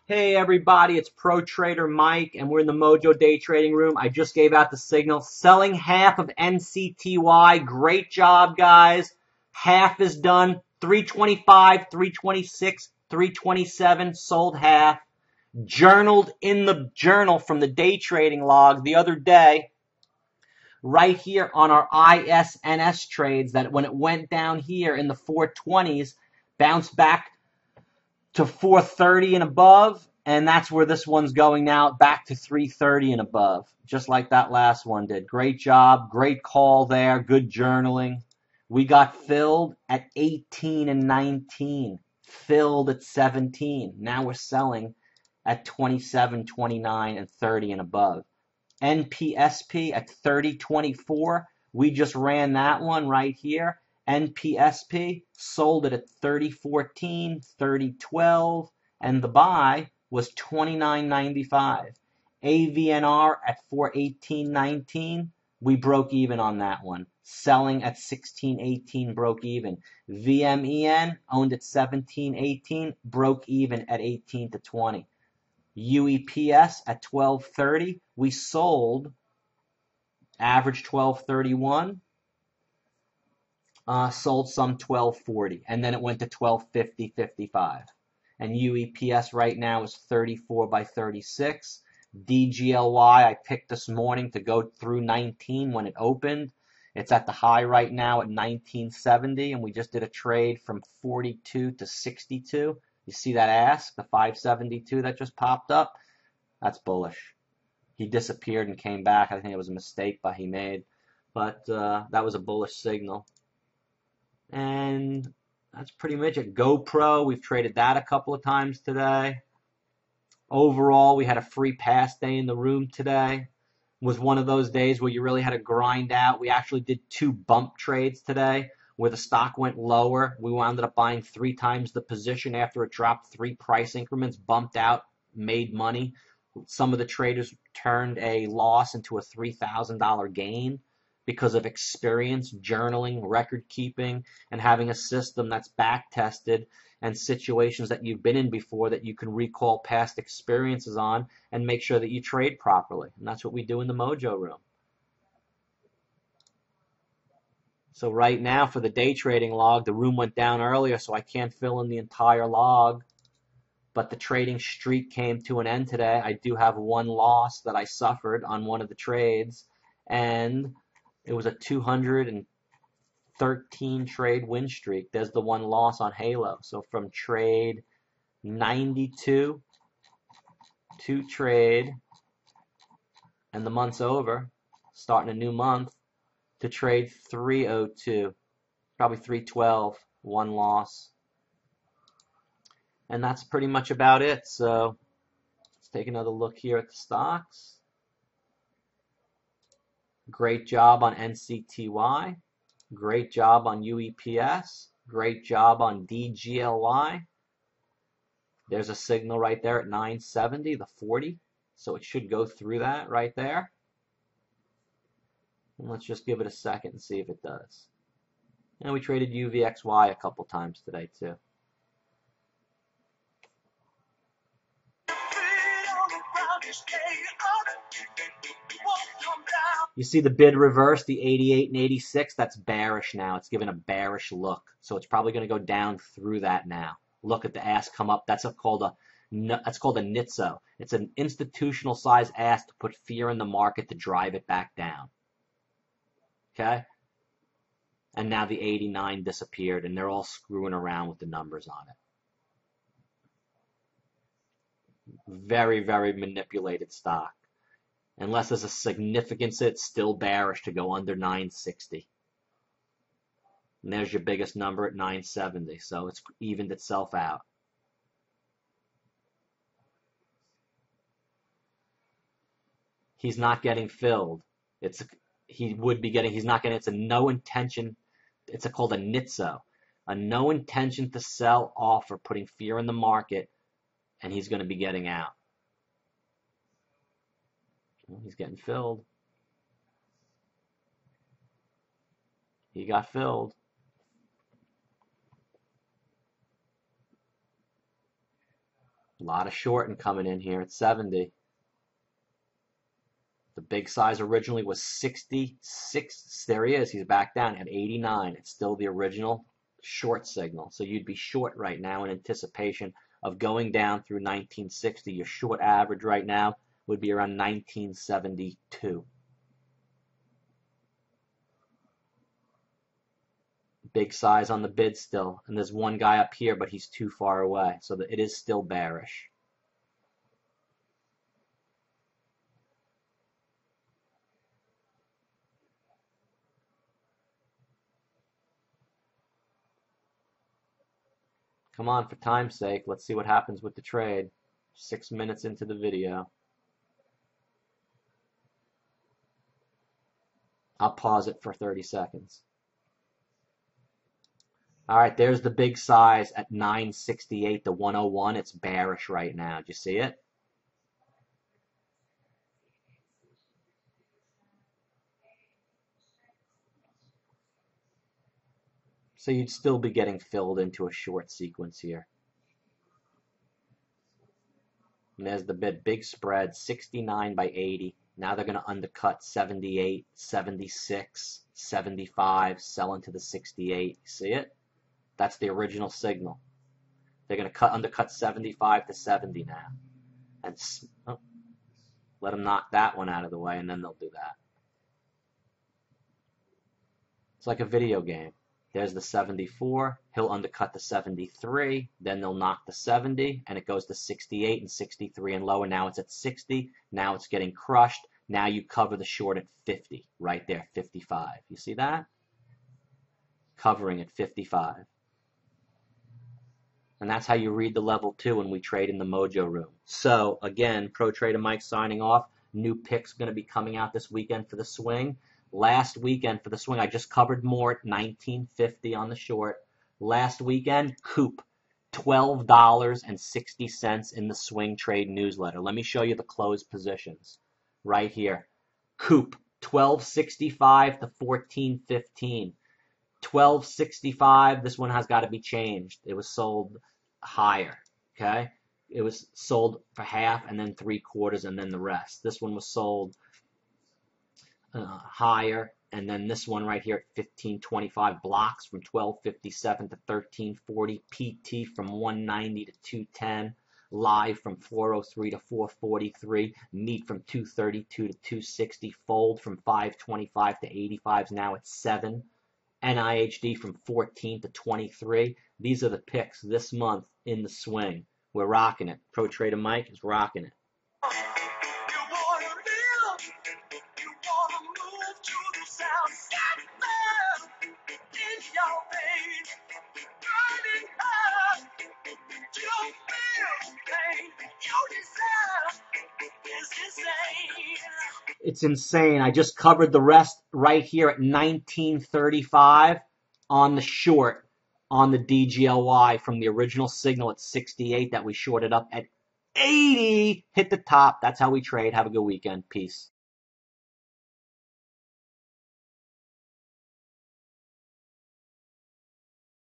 Hey everybody, it's Pro Trader Mike, and we're in the MOJO Day Trading room. I just gave out the signal. Selling half of NCTY. Great job, guys. Half is done. 325, 326, 327. Sold half. Journaled in the journal from the day trading log the other day. Right here on our ISNS trades, that when it went down here in the 420s, bounced back to 430 and above, and that's where this one's going now, back to 330 and above, just like that last one did. Great job, great call there, good journaling. We got filled at 18 and 19, filled at 17. Now we're selling at 27, 29, and 30 and above. NPSP at 30.24. We just ran that one right here. NPSP sold it at 30.14, 30.12, and the buy was 29.95. AVNR at 418.19. We broke even on that one. Selling at 16.18, broke even. VMEN owned at 17.18, broke even at 18 to 20. UEPS at 12.30. We sold average 12.31. Sold some 12.40, and then it went to 12.50.55. And UEPS right now is 34 by 36. DGLY I picked this morning to go through 19 when it opened. It's at the high right now at 1970, and we just did a trade from 42 to 62. You see that ask, the 572 that just popped up? That's bullish. He disappeared and came back. I think it was a mistake that he made, but that was a bullish signal. And that's pretty much it. GoPro, we've traded that a couple of times today. Overall, we had a free pass day in the room today. It was one of those days where you really had to grind out. We actually did 2 bump trades today where the stock went lower. We wound up buying 3 times the position after it dropped 3 price increments, bumped out, made money. Some of the traders turned a loss into a $3,000 gain because of experience, journaling, record keeping, and having a system that's back tested and situations that you've been in before that you can recall past experiences on and make sure that you trade properly. And that's what we do in the Mojo room. So right now for the day trading log, the room went down earlier, so I can't fill in the entire log. But the trading streak came to an end today. I do have 1 loss that I suffered on one of the trades, and it was a 213 trade win streak. There's the 1 loss on Halo. So from trade 92 to trade, and the month's over, starting a new month, to trade 302, probably 312, 1 loss. And that's pretty much about it. So let's take another look here at the stocks. Great job on NCTY. Great job on UEPS. Great job on DGLY. There's a signal right there at 970, the 40. So it should go through that right there. And let's just give it a second and see if it does. And we traded UVXY a couple times today too. You see the bid reverse, the 88 and 86, that's bearish now. It's given a bearish look. So it's probably going to go down through that now. Look at the ask come up. That's called a NITSO. It's an institutional size ask to put fear in the market to drive it back down. Okay? And now the 89 disappeared, and they're all screwing around with the numbers on it. Very, very manipulated stock. Unless there's a significance, it's still bearish to go under 960. And there's your biggest number at 970. So it's evened itself out. He's not getting filled. He would be getting, he's not getting, it's a no intention, it's called a NITSO. A no intention to sell offer, putting fear in the market, and he's going to be getting out. Well, he's getting filled. He got filled. A lot of shorting coming in here at 70. The big size originally was 66. There he is. He's back down at 89. It's still the original short signal. So you'd be short right now in anticipation of going down through 1960. Your short average right now would be around 1972. Big size on the bid still. And there's one guy up here, but he's too far away. So it is still bearish. Come on, for time's sake, let's see what happens with the trade. 6 minutes into the video. I'll pause it for 30 seconds. All right, there's the big size at 968 to 101. It's bearish right now. Do you see it? So you'd still be getting filled into a short sequence here. And there's the big spread, 69 by 80. Now they're going to undercut 78, 76, 75, sell into the 68. You see it? That's the original signal. They're going to undercut 75 to 70 now. And let them knock that one out of the way, and then they'll do that. It's like a video game. There's the 74. He'll undercut the 73. Then they'll knock the 70, and it goes to 68 and 63 and lower. Now it's at 60. Now it's getting crushed. Now you cover the short at 50, right there, 55. You see that? Covering at 55. And that's how you read the level 2 when we trade in the Mojo room. So, again, Pro Trader Mike signing off. New picks going to be coming out this weekend for the swing. Last weekend for the swing, I just covered more at 19.50 on the short. Last weekend, Coop, $12.60 in the swing trade newsletter. Let me show you the closed positions right here. Coop, 12.65 to 14.15. 12.65, this one has got to be changed. It was sold higher, okay? It was sold for half and then 3/4 and then the rest. This one was sold higher, and then this one right here at 15.25 blocks from 12.57 to 13.40. PT from 190 to 210. Live from 403 to 443. Meet from 232 to 260. Fold from 525 to 85 is now at 7. NIHD from 14 to 23. These are the picks this month in the swing. We're rocking it. Pro Trader Mike is rocking it. It's insane. I just covered the rest right here at 19.35 on the short on the DGLY from the original signal at 68 that we shorted up at 80. Hit the top. That's how we trade. Have a good weekend. Peace.